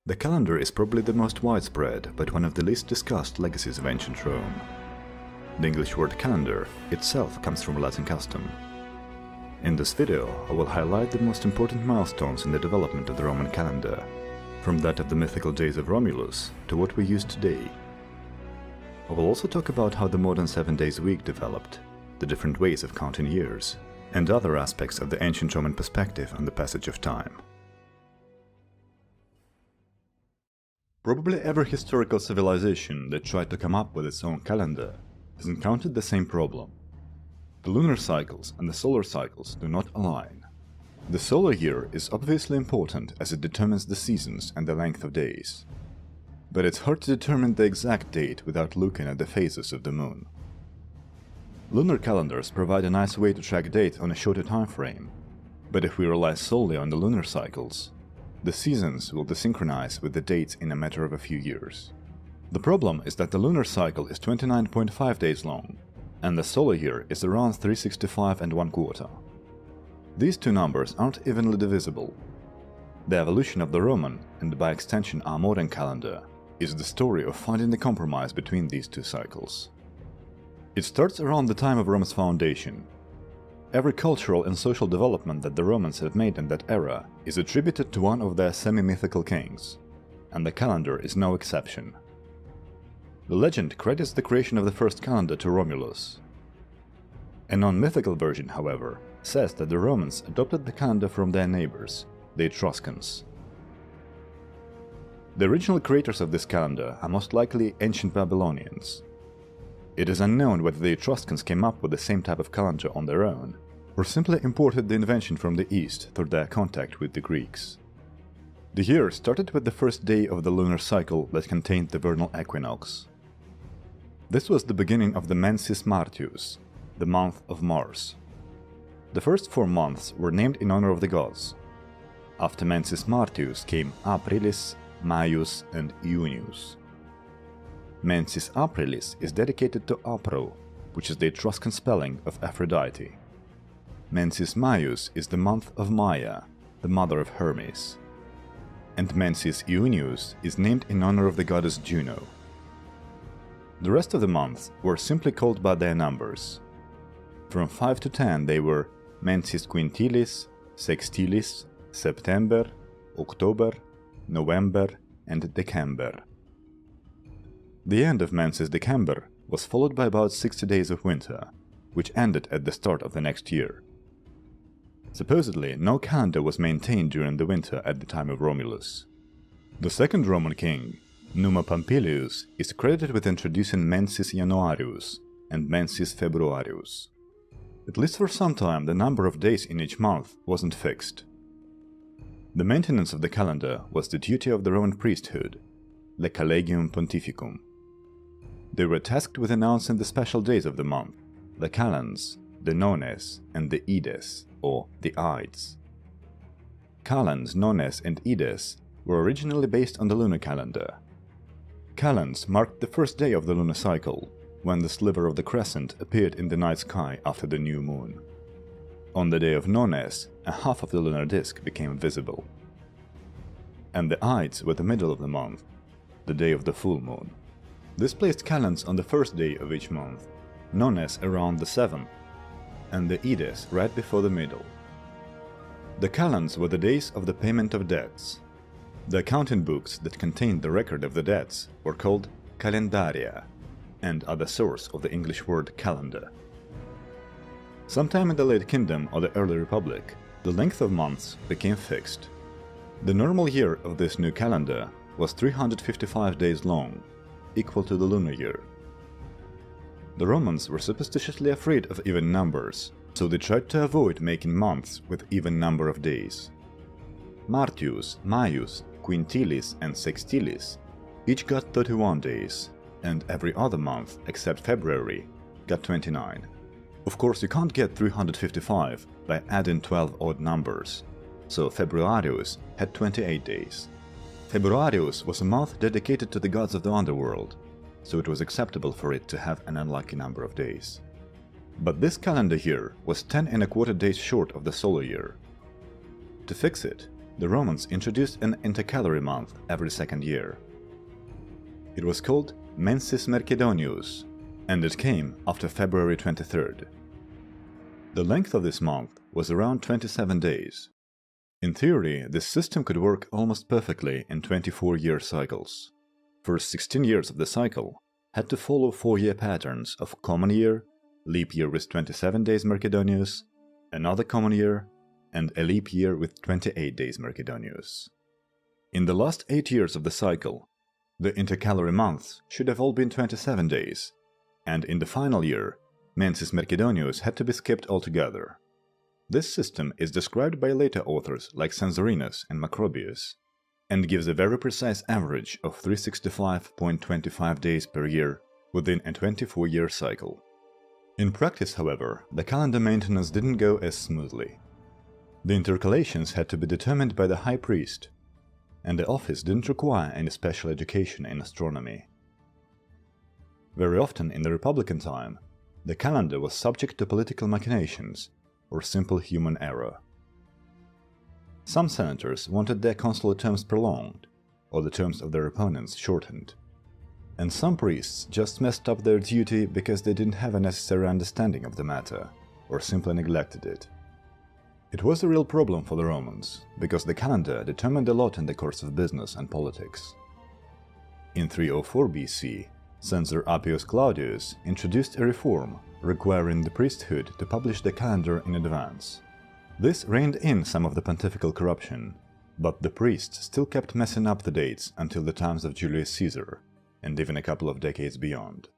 The calendar is probably the most widespread, but one of the least discussed legacies of ancient Rome. The English word calendar itself comes from Latin custom. In this video, I will highlight the most important milestones in the development of the Roman calendar, from that of the mythical days of Romulus to what we use today. I will also talk about how the modern 7 days week developed, the different ways of counting years, and other aspects of the ancient Roman perspective on the passage of time. Probably every historical civilization that tried to come up with its own calendar has encountered the same problem. The lunar cycles and the solar cycles do not align. The solar year is obviously important as it determines the seasons and the length of days. But it's hard to determine the exact date without looking at the phases of the moon. Lunar calendars provide a nice way to track dates on a shorter time frame, but if we rely solely on the lunar cycles, the seasons will desynchronize with the dates in a matter of a few years. The problem is that the lunar cycle is 29.5 days long, and the solar year is around 365 1/4. These two numbers aren't evenly divisible. The evolution of the Roman, and by extension our modern calendar, is the story of finding the compromise between these two cycles. It starts around the time of Rome's foundation. Every cultural and social development that the Romans have made in that era is attributed to one of their semi-mythical kings, and the calendar is no exception. The legend credits the creation of the first calendar to Romulus. A non-mythical version, however, says that the Romans adopted the calendar from their neighbors, the Etruscans. The original creators of this calendar are most likely ancient Babylonians. It is unknown whether the Etruscans came up with the same type of calendar on their own, or simply imported the invention from the East through their contact with the Greeks. The year started with the first day of the lunar cycle that contained the vernal equinox. This was the beginning of the Mensis Martius, the month of Mars. The first 4 months were named in honor of the gods. After Mensis Martius came Aprilis, Maius and Iunius. Mensis Aprilis is dedicated to Apro, which is the Etruscan spelling of Aphrodite. Mensis Maius is the month of Maia, the mother of Hermes. And Mensis Iunius is named in honor of the goddess Juno. The rest of the months were simply called by their numbers. From 5 to 10 they were Mensis Quintilis, Sextilis, September, October, November and December. The end of Mensis December was followed by about 60 days of winter, which ended at the start of the next year. Supposedly, no calendar was maintained during the winter at the time of Romulus. The second Roman king, Numa Pompilius, is credited with introducing Mensis Januarius and Mensis Februarius. At least for some time, the number of days in each month wasn't fixed. The maintenance of the calendar was the duty of the Roman priesthood, the Collegium Pontificum. They were tasked with announcing the special days of the month, the calends, the nones, and the ides, or the ides. Calends, nones, and ides were originally based on the lunar calendar. Calends marked the first day of the lunar cycle, when the sliver of the crescent appeared in the night sky after the new moon. On the day of nones, a half of the lunar disk became visible. And the ides were the middle of the month, the day of the full moon. This placed calends on the first day of each month, nones around the 7th, and the ides right before the middle. The calends were the days of the payment of debts. The accounting books that contained the record of the debts were called calendaria, and are the source of the English word calendar. Sometime in the late Kingdom or the early Republic, the length of months became fixed. The normal year of this new calendar was 355 days long, equal to the lunar year. The Romans were superstitiously afraid of even numbers, so they tried to avoid making months with even number of days. Martius, Maius, Quintilis and Sextilis each got 31 days, and every other month except February got 29. Of course, you can't get 355 by adding 12 odd numbers, so Februarius had 28 days. Februarius was a month dedicated to the gods of the underworld, so it was acceptable for it to have an unlucky number of days. But this calendar year was 10 1/4 days short of the solar year. To fix it, the Romans introduced an intercalary month every second year. It was called Mensis Mercedonius, and it came after February 23rd. The length of this month was around 27 days. In theory, this system could work almost perfectly in 24-year cycles. First 16 years of the cycle had to follow 4-year patterns of common year, leap year with 27 days Mercedonius, another common year, and a leap year with 28 days Mercedonius. In the last 8 years of the cycle, the intercalary months should have all been 27 days, and in the final year, Mensis Mercedonius had to be skipped altogether. This system is described by later authors like Censorinus and Macrobius, and gives a very precise average of 365.25 days per year within a 24-year cycle. In practice, however, the calendar maintenance didn't go as smoothly. The intercalations had to be determined by the high priest, and the office didn't require any special education in astronomy. Very often in the Republican time, the calendar was subject to political machinations or simple human error. Some senators wanted their consular terms prolonged, or the terms of their opponents shortened. And some priests just messed up their duty because they didn't have a necessary understanding of the matter, or simply neglected it. It was a real problem for the Romans, because the calendar determined a lot in the course of business and politics. In 304 BC, Censor Appius Claudius introduced a reform requiring the priesthood to publish the calendar in advance. This reined in some of the pontifical corruption, but the priests still kept messing up the dates until the times of Julius Caesar, and even a couple of decades beyond.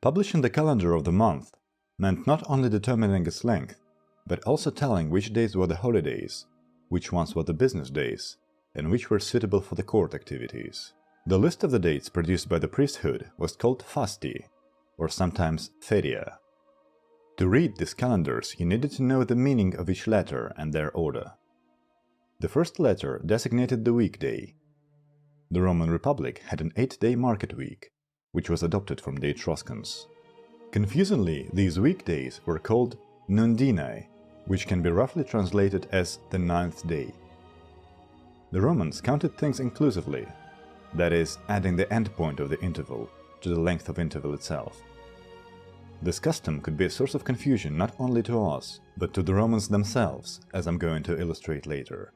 Publishing the calendar of the month meant not only determining its length, but also telling which days were the holidays, which ones were the business days, and which were suitable for the court activities. The list of the dates produced by the priesthood was called fasti, or sometimes feria. To read these calendars, you needed to know the meaning of each letter and their order. The first letter designated the weekday. The Roman Republic had an 8-day market week, which was adopted from the Etruscans. Confusingly, these weekdays were called nundinae, which can be roughly translated as the 9th day. The Romans counted things inclusively, that is, adding the endpoint of the interval to the length of interval itself. This custom could be a source of confusion not only to us, but to the Romans themselves, as I'm going to illustrate later.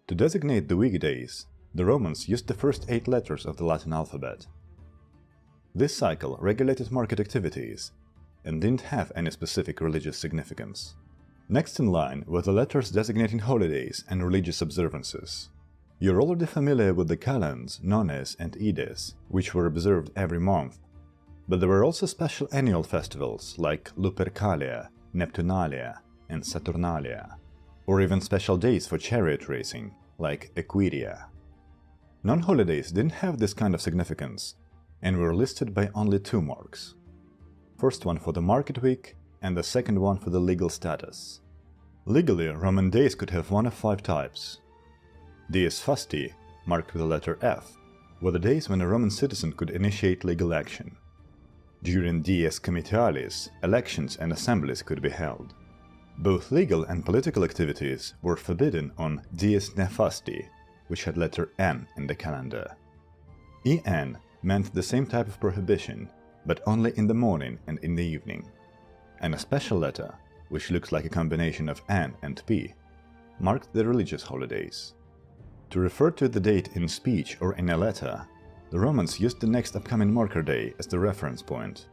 To designate the weekdays, the Romans used the first 8 letters of the Latin alphabet. This cycle regulated market activities and didn't have any specific religious significance. Next in line were the letters designating holidays and religious observances. You're already familiar with the calends, nones, and ides, which were observed every month, but there were also special annual festivals like Lupercalia, Neptunalia, and Saturnalia, or even special days for chariot racing, like Equiria. Non-holidays didn't have this kind of significance, and were listed by only 2 marks. First one for the market week, and the second one for the legal status. Legally, Roman days could have one of 5 types. Dies fasti, marked with the letter F, were the days when a Roman citizen could initiate legal action. During dies comitialis, elections and assemblies could be held. Both legal and political activities were forbidden on dies nefasti, which had letter N in the calendar. En meant the same type of prohibition, but only in the morning and in the evening. And a special letter, which looks like a combination of N and P, marked the religious holidays. To refer to the date in speech or in a letter, the Romans used the next upcoming marker day as the reference point.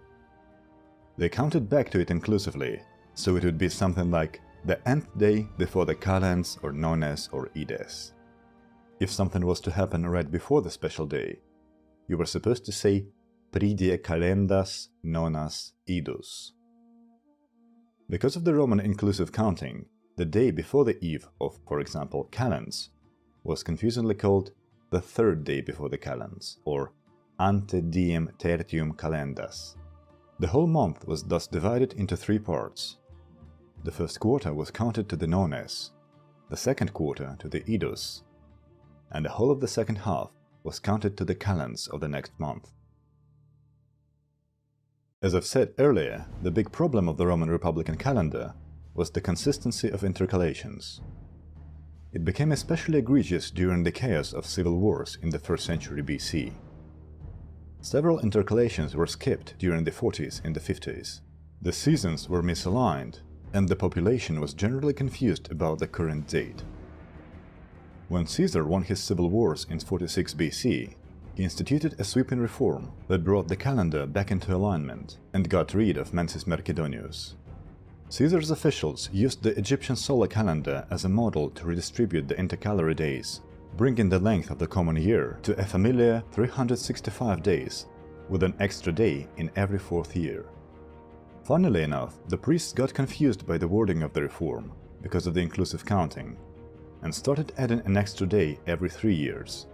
They counted back to it inclusively, so it would be something like the nth day before the calends or nones or ides. If something was to happen right before the special day, you were supposed to say pridie calendas nonas idus. Because of the Roman inclusive counting, the day before the eve of, for example, calends, was confusingly called the 3rd day before the calends, or ante diem tertium calendas. The whole month was thus divided into 3 parts. The first quarter was counted to the nones, the second quarter to the idus, and the whole of the second half was counted to the calends of the next month. As I've said earlier, the big problem of the Roman Republican calendar was the consistency of intercalations. It became especially egregious during the chaos of civil wars in the 1st century BC. Several intercalations were skipped during the 40s and the 50s. The seasons were misaligned, and the population was generally confused about the current date. When Caesar won his civil wars in 46 BC, he instituted a sweeping reform that brought the calendar back into alignment and got rid of Mensis Mercedonius. Caesar's officials used the Egyptian solar calendar as a model to redistribute the intercalary days, bringing the length of the common year to a familiar 365 days, with an extra day in every 4th year. Funnily enough, the priests got confused by the wording of the reform because of the inclusive counting, and started adding an extra day every 3 years.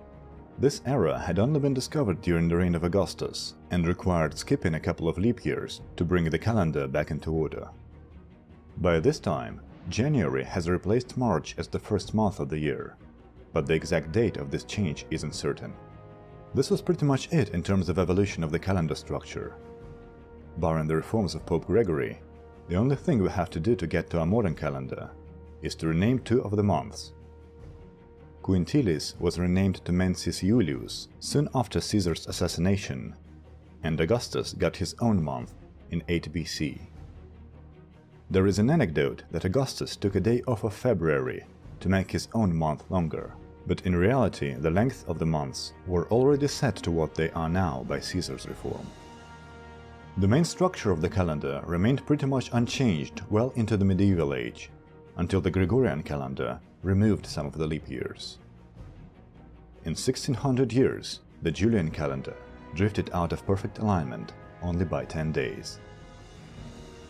This error had only been discovered during the reign of Augustus, and required skipping a couple of leap years to bring the calendar back into order. By this time, January has replaced March as the first month of the year, but the exact date of this change isn't certain. This was pretty much it in terms of evolution of the calendar structure. Barring the reforms of Pope Gregory, the only thing we have to do to get to our modern calendar is to rename 2 of the months. Quintilis was renamed to Mensis Iulius soon after Caesar's assassination, and Augustus got his own month in 8 BC. There is an anecdote that Augustus took a day off of February to make his own month longer, but in reality the length of the months were already set to what they are now by Caesar's reform. The main structure of the calendar remained pretty much unchanged well into the medieval age, until the Gregorian calendar removed some of the leap years. In 1600 years, the Julian calendar drifted out of perfect alignment only by 10 days.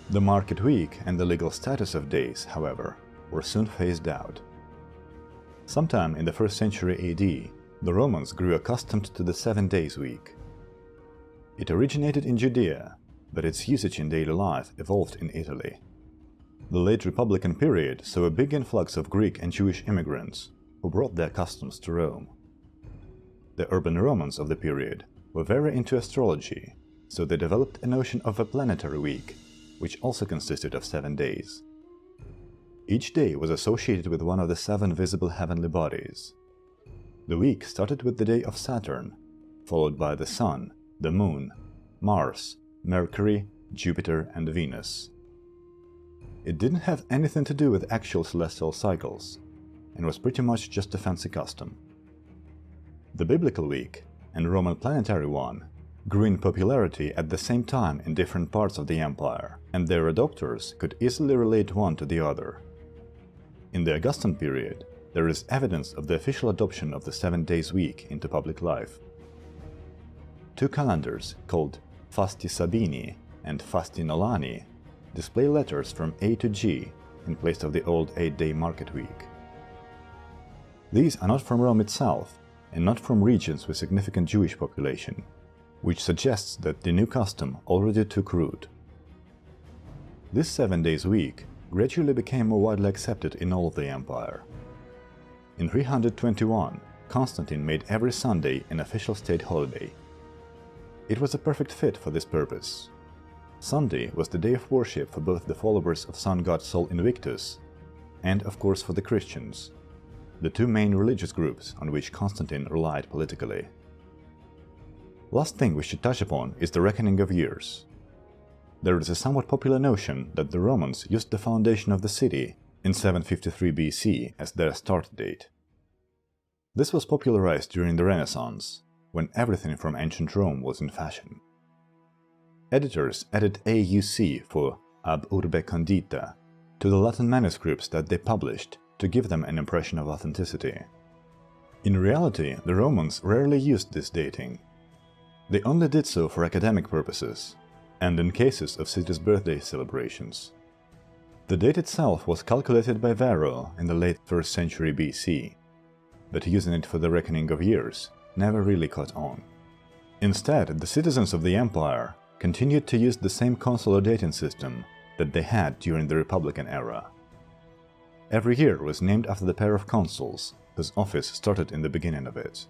The market week and the legal status of days, however, were soon phased out. Sometime in the 1st century AD, the Romans grew accustomed to the 7 days week. It originated in Judea, but its usage in daily life evolved in Italy. The late Republican period saw a big influx of Greek and Jewish immigrants who brought their customs to Rome. The urban Romans of the period were very into astrology, so they developed a notion of a planetary week, which also consisted of 7 days. Each day was associated with one of the 7 visible heavenly bodies. The week started with the day of Saturn, followed by the Sun, the Moon, Mars, Mercury, Jupiter, and Venus. It didn't have anything to do with actual celestial cycles, and was pretty much just a fancy custom. The biblical week and Roman planetary one grew in popularity at the same time in different parts of the empire, and their adopters could easily relate one to the other. In the Augustan period, there is evidence of the official adoption of the 7 days week into public life. 2 calendars, called Fasti Sabini and Fasti Nolani, display letters from A to G in place of the old 8-day market week. These are not from Rome itself, and not from regions with significant Jewish population, which suggests that the new custom already took root. This 7 days week gradually became more widely accepted in all of the empire. In 321, Constantine made every Sunday an official state holiday. It was a perfect fit for this purpose. Sunday was the day of worship for both the followers of sun god Sol Invictus and, of course, for the Christians, the 2 main religious groups on which Constantine relied politically. Last thing we should touch upon is the reckoning of years. There is a somewhat popular notion that the Romans used the foundation of the city in 753 BC as their start date. This was popularized during the Renaissance, when everything from ancient Rome was in fashion. Editors added AUC for ab urbe condita to the Latin manuscripts that they published to give them an impression of authenticity. In reality, the Romans rarely used this dating. They only did so for academic purposes, and in cases of cities' birthday celebrations. The date itself was calculated by Varro in the late 1st century BC, but using it for the reckoning of years never really caught on. Instead, the citizens of the empire continued to use the same consular dating system that they had during the Republican era. Every year was named after the pair of consuls, whose office started in the beginning of it.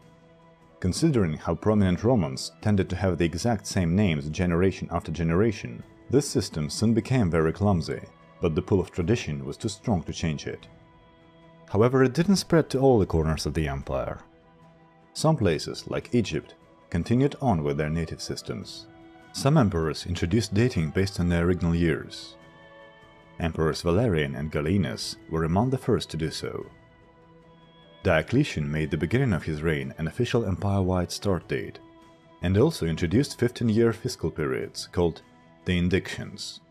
Considering how prominent Romans tended to have the exact same names generation after generation, this system soon became very clumsy, but the pull of tradition was too strong to change it. However, it didn't spread to all the corners of the empire. Some places, like Egypt, continued on with their native systems. Some emperors introduced dating based on their original years. Emperors Valerian and Gallienus were among the first to do so. Diocletian made the beginning of his reign an official empire-wide start date, and also introduced 15-year fiscal periods called the Indictions.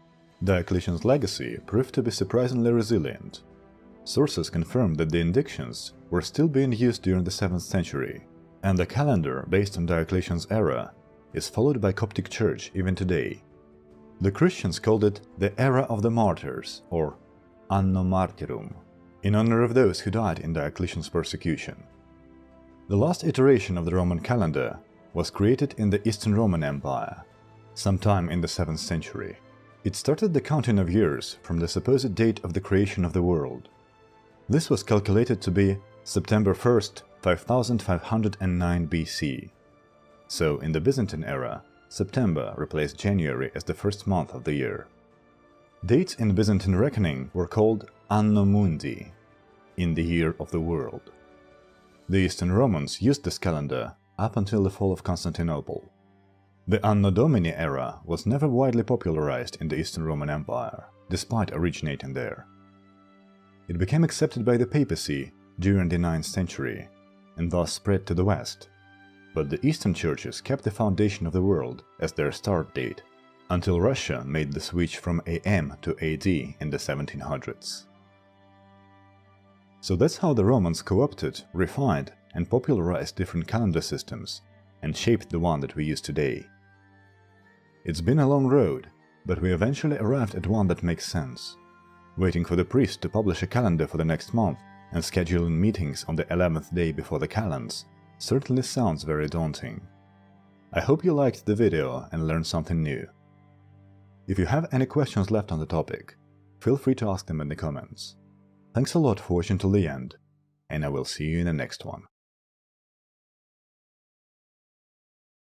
Diocletian's legacy proved to be surprisingly resilient. Sources confirm that the Indictions were still being used during the 7th century, and the calendar based on Diocletian's era is followed by Coptic Church even today. The Christians called it the Era of the Martyrs, or Anno Martyrum, in honor of those who died in Diocletian's persecution. The last iteration of the Roman calendar was created in the Eastern Roman Empire, sometime in the 7th century. It started the counting of years from the supposed date of the creation of the world. This was calculated to be September 1st, 5509 BC. So, in the Byzantine era, September replaced January as the first month of the year. Dates in Byzantine reckoning were called Anno Mundi, in the year of the world. The Eastern Romans used this calendar up until the fall of Constantinople. The Anno Domini era was never widely popularized in the Eastern Roman Empire, despite originating there. It became accepted by the papacy during the 9th century, and thus spread to the West. But the Eastern churches kept the foundation of the world as their start date, until Russia made the switch from AM to AD in the 1700s. So that's how the Romans co-opted, refined, and popularized different calendar systems, and shaped the one that we use today. It's been a long road, but we eventually arrived at one that makes sense. Waiting for the priest to publish a calendar for the next month and scheduling meetings on the 11th day before the calends certainly sounds very daunting. I hope you liked the video and learned something new. If you have any questions left on the topic, feel free to ask them in the comments. Thanks a lot for watching till the end, and I will see you in the next one.